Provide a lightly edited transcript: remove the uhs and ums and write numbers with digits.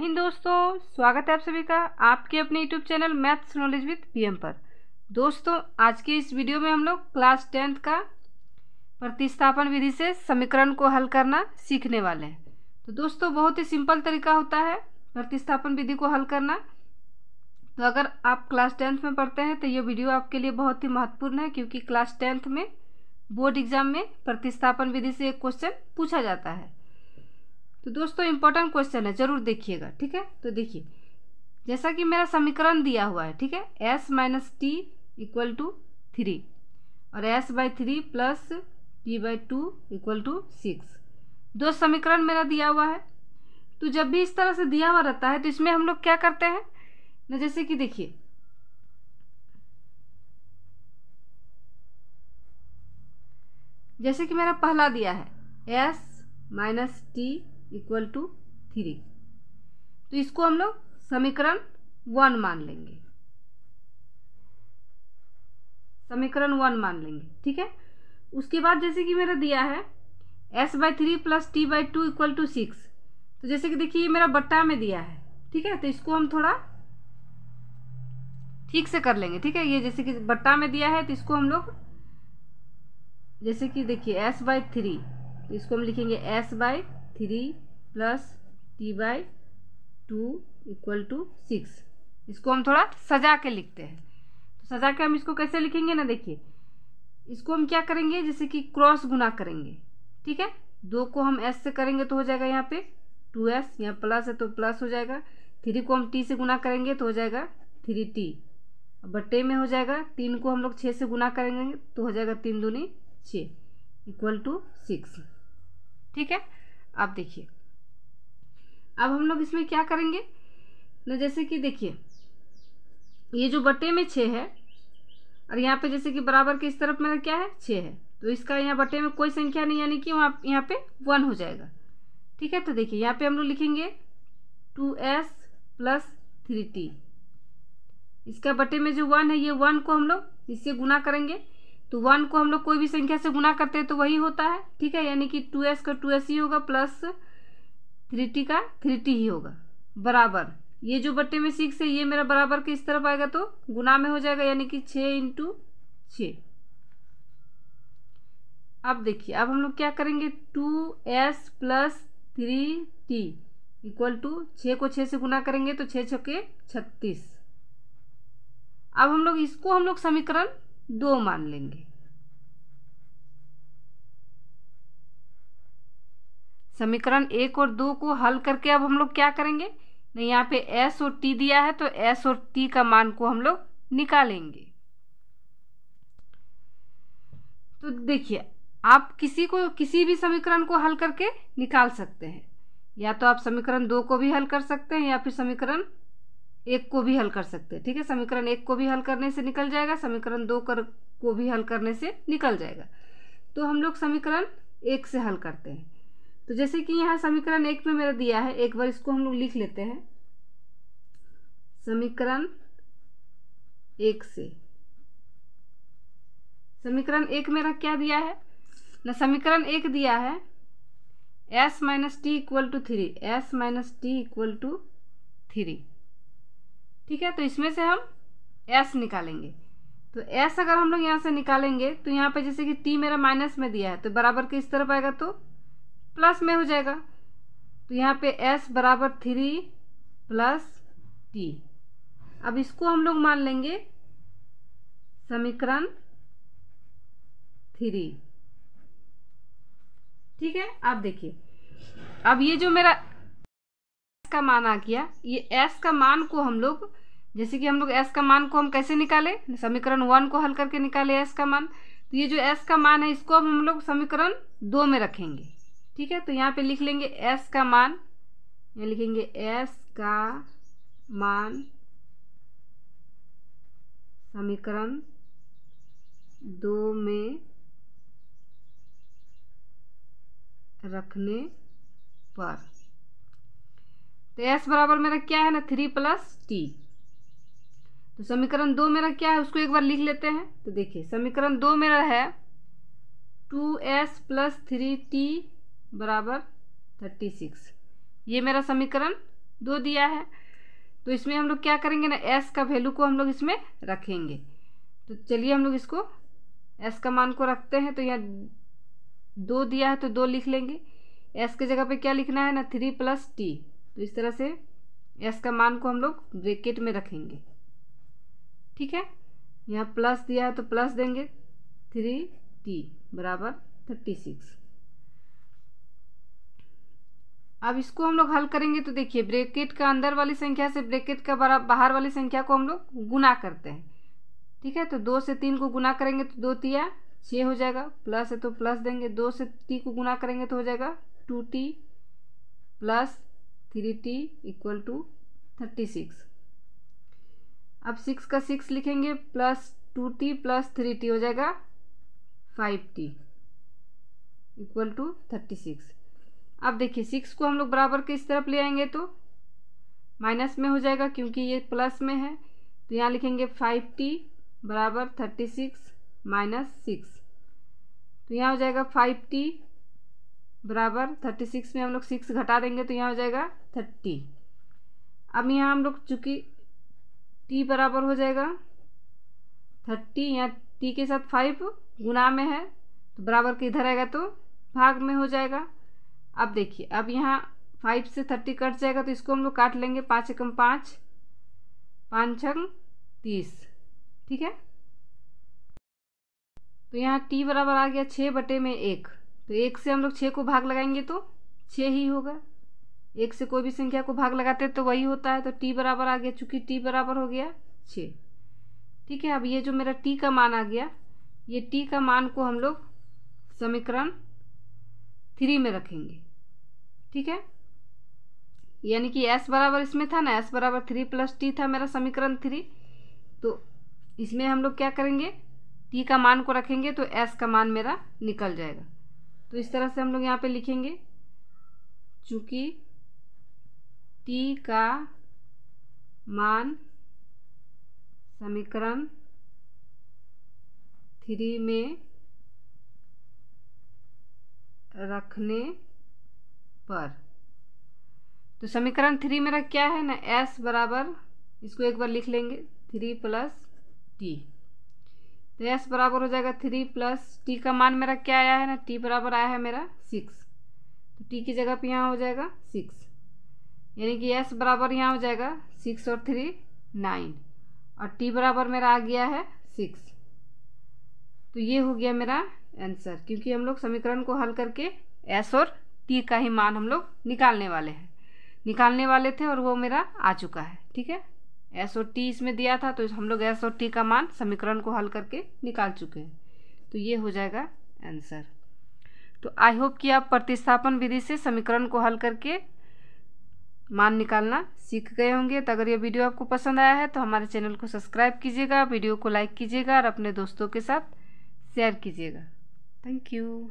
हिंद दोस्तों, स्वागत है आप सभी का आपके अपने YouTube channel maths knowledge with PM पर। दोस्तों, आज की इस वीडियो में हम लोग क्लास 10th का प्रतिस्थापन विधि से समीकरण को हल करना सीखने वाले हैं। तो दोस्तों, बहुत ही सिंपल तरीका होता है प्रतिस्थापन विधि को हल करना। तो अगर आप क्लास 10th में पढ़ते हैं तो ये वीडियो आपके लिए बहुत ही महत्वपूर्ण है, क्योंकि क्लास 10th में बोर्ड एग्जाम में प्रतिस्थापन विधि से एक क्वेश्चन पूछा जाता है। तो दोस्तों, इम्पोर्टेंट क्वेश्चन है, जरूर देखिएगा। ठीक है, तो देखिए, जैसा कि मेरा समीकरण दिया हुआ है, ठीक है, s minus T equal to 3 और s/3 plus t/2 equal to 6। दो समीकरण मेरा दिया हुआ है। तो जब भी इस तरह से दिया हुआ रहता है तो इसमें हम लोग क्या करते हैं ना, जैसे कि देखिए, जैसे कि मेरा पहला दिया है s minus T equal to 3, तो इसको हम लोग समीकरण 1 मान लेंगे, समीकरण 1 मान लेंगे। ठीक है, उसके बाद जैसे कि मेरा दिया है s/3 plus t/2 equal to 6, तो जैसे कि देखिए ये मेरा बट्टा में दिया है। ठीक है, तो इसको हम थोड़ा ठीक से कर लेंगे। ठीक है, ये जैसे कि बट्टा में दिया है तो इसको हम लोग, जैसे कि देखिए s/3, तो इसको हम लिखेंगे s/3 plus t/2 equal to 6। इसको हम थोड़ा सजा के लिखते हैं। तो सजा के हम इसको कैसे लिखेंगे ना, देखिए, इसको हम क्या करेंगे, जैसे कि क्रॉस गुना करेंगे। ठीक है, 2 को हम s से करेंगे तो हो जाएगा यहाँ पे 2s, यहाँ प्लस है तो प्लस हो जाएगा। 3 को हम t से गुना करेंगे तो हो जाएगा 3t, बट्टे में हो जाएगा। 3 को हम लोग 6 से गुना करेंगे तो हो जाएगा 3 दूनी 6 इक्वल टू 6। ठीक है, अब देखिए, अब हम लोग इसमें क्या करेंगे ना, जैसे कि देखिए ये जो बट्टे में 6 है और यहाँ पे जैसे कि बराबर के इस तरफ मेरा क्या है 6 है, तो इसका यहाँ बट्टे में कोई संख्या नहीं, यानी कि वहाँ यहाँ पे 1 हो जाएगा। ठीक है, तो देखिए यहाँ पे हम लोग लिखेंगे 2s प्लस 3t। इसका बट्टे में जो 1 है, ये 1 को हम लोग इससे गुना करेंगे, तो 1 को हम लोग कोई भी संख्या से गुना करते हैं तो वही होता है। ठीक है, यानी कि 2s का 2s ही होगा प्लस 3t का 3t ही होगा, बराबर ये जो बट्टे में 6 है ये मेरा बराबर के इस तरफ आएगा तो गुना में हो जाएगा, यानी कि 6 × 6। अब देखिए, अब हम लोग क्या करेंगे, 2s plus 3t equal to 6 को 6 से गुना करेंगे तो 6 छक्के 36। अब हम लोग इसको हम लोग समीकरण 2 मान लेंगे। समीकरण 1 और 2 को हल करके अब हम लोग क्या करेंगे, नहीं, यहाँ पे s और t दिया है तो s और t का मान को हम लोग निकालेंगे। तो देखिए, आप किसी भी समीकरण को हल करके निकाल सकते हैं, या तो आप समीकरण 2 को भी हल कर सकते हैं या फिर समीकरण 1 को भी हल कर सकते हैं। ठीक है, समीकरण 1 को भी हल करने से निकल जाएगा, समीकरण 2 को भी हल करने से निकल जाएगा। तो हम लोग समीकरण 1 से हल करते हैं। तो जैसे कि यहाँ समीकरण 1 में मेरा दिया है, एक बार इसको हम लोग लिख लेते हैं। समीकरण 1 से, समीकरण 1 मेरा क्या दिया है ना, समीकरण 1 दिया है s minus T equal to 3, s minus T equal to 3। ठीक है, तो इसमें से हम s निकालेंगे। तो s अगर हम लोग यहाँ से निकालेंगे तो यहाँ पे जैसे कि t मेरा माइनस में दिया है तो बराबर के इस तरफ आएगा तो प्लस में हो जाएगा, तो यहाँ पे s बराबर 3 प्लस t। अब इसको हम लोग मान लेंगे समीकरण 3। ठीक है, अब देखिए, अब ये जो मेरा s का मान आ गया, ये s का मान को हम लोग, जैसे कि हम लोग s का मान को हम कैसे निकाले, समीकरण 1 को हल करके निकाले s का मान। तो ये जो s का मान है इसको हम लोग समीकरण 2 में रखेंगे। ठीक है, तो यहाँ पे लिख लेंगे s का मान, यहाँ लिखेंगे s का मान समीकरण 2 में रखने पर, तो s बराबर मेरा क्या है ना 3 प्लस t। तो समीकरण 2 मेरा क्या है उसको एक बार लिख लेते हैं। तो देखिए, समीकरण 2 मेरा है 2s प्लस 3t बराबर 36। ये मेरा समीकरण 2 दिया है। तो इसमें हम लोग क्या करेंगे ना, s का वैल्यू को हम लोग इसमें रखेंगे। तो चलिए हम लोग इसको s का मान को रखते हैं। तो यहाँ 2 दिया है तो 2 लिख लेंगे। s की जगह पे क्या लिखना है ना, 3 + t। तो इस तरह से s का मान को हम लोग ब्रैकेट में रखेंगे। ठीक है, यहाँ प्लस दिया है तो प्लस देंगे, 3t बराबर 36। अब इसको हम लोग हल करेंगे तो देखिए, ब्रैकेट का अंदर वाली संख्या से ब्रैकेट का बाहर वाली संख्या को हम लोग गुना करते हैं। ठीक है, तो 2 से 3 को गुना करेंगे तो 2 तिया 6 हो जाएगा, प्लस है तो प्लस देंगे। 2 से t को गुना करेंगे तो हो जाएगा 2t + 3t = 36। अब 6 का 6 लिखेंगे, प्लस 2t + 3t हो जाएगा 5t = 36। अब देखिए 6 को हम लोग बराबर के इस तरफ ले आएंगे तो माइनस में हो जाएगा, क्योंकि ये प्लस में है। तो यहाँ लिखेंगे 5t = 36 - 6। तो यहाँ हो जाएगा 5t = 36 में हम लोग 6 घटा देंगे तो यहाँ हो जाएगा 30। अब यहाँ हम लोग चूँकि t बराबर हो जाएगा 30, यहाँ t के साथ 5 गुना में है तो बराबर के इधर आएगा तो भाग में हो जाएगा। अब देखिए, अब यहाँ 5 से 30 कट जाएगा तो इसको हम लोग काट लेंगे। 5 एकम 5, 5 छंग 30। ठीक है, तो यहाँ t बराबर आ गया 6/1। तो 1 से हम लोग 6 को भाग लगाएंगे तो 6 ही होगा। 1 से कोई भी संख्या को भाग लगाते हैं तो वही होता है। तो t बराबर आ गया, चूँकि t बराबर हो गया 6। ठीक है, अब ये जो मेरा t का मान आ गया, ये t का मान को हम लोग समीकरण 3 में रखेंगे। ठीक है, यानी कि s बराबर इसमें था ना, s बराबर 3 + t था मेरा समीकरण 3। तो इसमें हम लोग क्या करेंगे, t का मान को रखेंगे तो s का मान मेरा निकल जाएगा। तो इस तरह से हम लोग यहाँ पे लिखेंगे, चूँकि t का मान समीकरण 3 में रखने पर, तो समीकरण 3 मेरा क्या है ना, s बराबर, इसको एक बार लिख लेंगे 3 + t। तो s बराबर हो जाएगा 3 + t का मान मेरा क्या आया है ना, t बराबर आया है मेरा 6। तो t की जगह पे यहाँ हो जाएगा 6, यानी कि s बराबर यहाँ हो जाएगा 6 और 3 9, और t बराबर मेरा आ गया है 6। तो ये हो गया मेरा आंसर, क्योंकि हम लोग समीकरण को हल करके s और t का ही मान हम लोग निकालने वाले थे और वो मेरा आ चुका है। ठीक है, s और t इसमें दिया था तो हम लोग s और t का मान समीकरण को हल करके निकाल चुके हैं। तो ये हो जाएगा आंसर। तो आई होप कि आप प्रतिस्थापन विधि से समीकरण को हल करके मान निकालना सीख गए होंगे। तो अगर ये वीडियो आपको पसंद आया है तो हमारे चैनल को सब्सक्राइब कीजिएगा, वीडियो को लाइक कीजिएगा और अपने दोस्तों के साथ शेयर कीजिएगा। Thank you.